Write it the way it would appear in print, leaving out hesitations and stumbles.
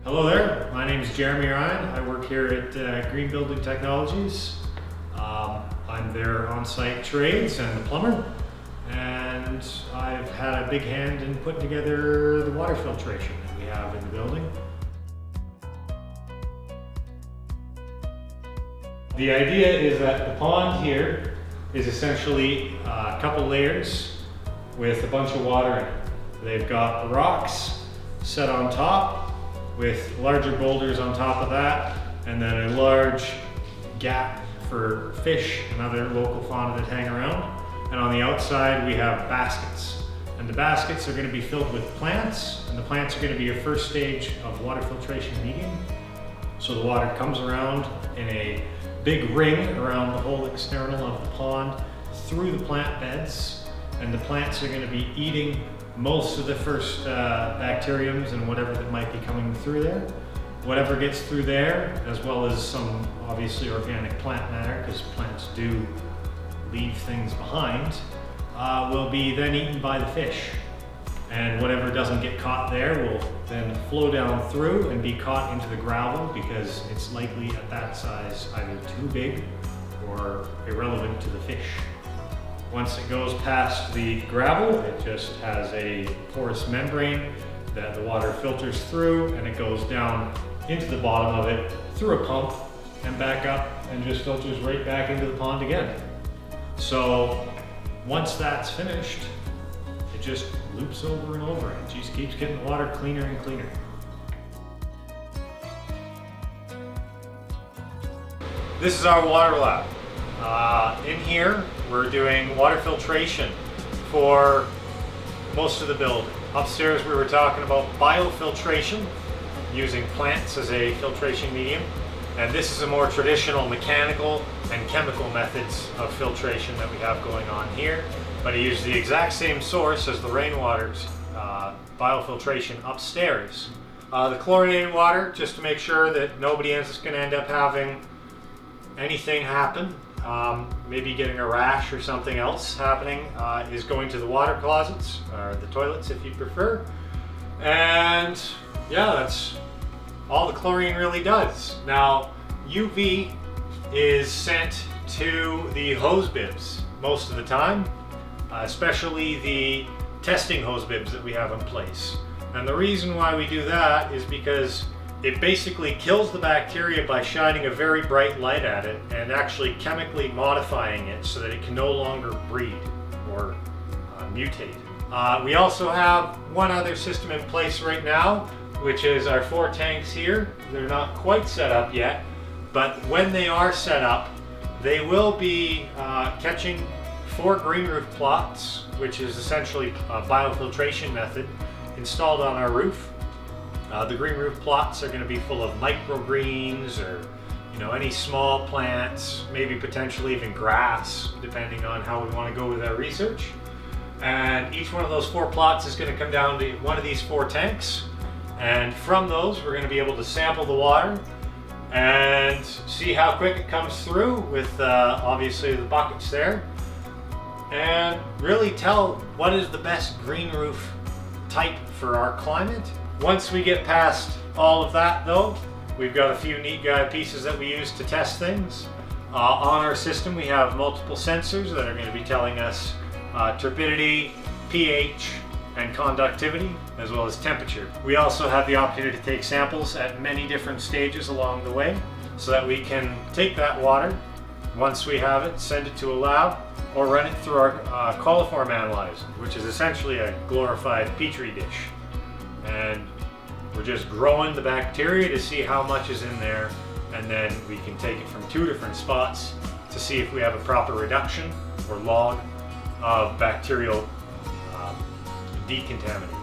Hello there, my name is Jeremie. I work here at Green Building Technologies. I'm their on-site trades and the plumber, and I've had a big hand in putting together the water filtration that we have in the building. The idea is that the pond here is essentially a couple layers with a bunch of water in it. They've got the rocks set on top with larger boulders on top of that, and then a large gap for fish and other local fauna that hang around. And on the outside we have baskets. And the baskets are going to be filled with plants, and the plants are going to be your first stage of water filtration medium. So the water comes around in a big ring around the whole external of the pond through the plant beds, and the plants are going to be eating most of the first bacteriums and whatever that might be coming through there. Whatever gets through there, as well as some obviously organic plant matter, because plants do leave things behind, will be then eaten by the fish. And whatever doesn't get caught there will then flow down through and be caught into the gravel, because it's likely at that size either too big or irrelevant to the fish. Once it goes past the gravel, it just has a porous membrane that the water filters through, and it goes down into the bottom of it through a pump and back up and just filters right back into the pond again. So once that's finished, it just loops over and over and just keeps getting the water cleaner and cleaner. This is our water lab. In here, we're doing water filtration for most of the building. Upstairs, we were talking about biofiltration, using plants as a filtration medium. And this is a more traditional mechanical and chemical methods of filtration that we have going on here. But I use the exact same source as the rainwater biofiltration upstairs. The chlorinated water, just to make sure that nobody is going to end up having anything happen, maybe getting a rash or something else happening, is going to the water closets, or the toilets if you prefer. And yeah, that's all the chlorine really does. Now, UV is sent to the hose bibs most of the time, especially the testing hose bibs that we have in place. And the reason why we do that is because it basically kills the bacteria by shining a very bright light at it and actually chemically modifying it so that it can no longer breed or mutate. We also have one other system in place right now, which is our 4 tanks here. They're not quite set up yet, but when they are set up, they will be catching 4 green roof plots, which is essentially a biofiltration method installed on our roof. The green roof plots are going to be full of microgreens, or any small plants, maybe potentially even grass, depending on how we want to go with our research. And each one of those 4 plots is going to come down to one of these 4 tanks. And from those, we're going to be able to sample the water and see how quick it comes through with obviously the buckets there, and really tell what is the best green roof type for our climate. Once we get past all of that though, we've got a few neat guide pieces that we use to test things. On our system we have multiple sensors that are going to be telling us turbidity, pH, and conductivity, as well as temperature. We also have the opportunity to take samples at many different stages along the way, so that we can take that water, once we have it, send it to a lab, or run it through our coliform analyzer, which is essentially a glorified petri dish. And we're just growing the bacteria to see how much is in there, and then we can take it from 2 different spots to see if we have a proper reduction or log of bacterial decontamination.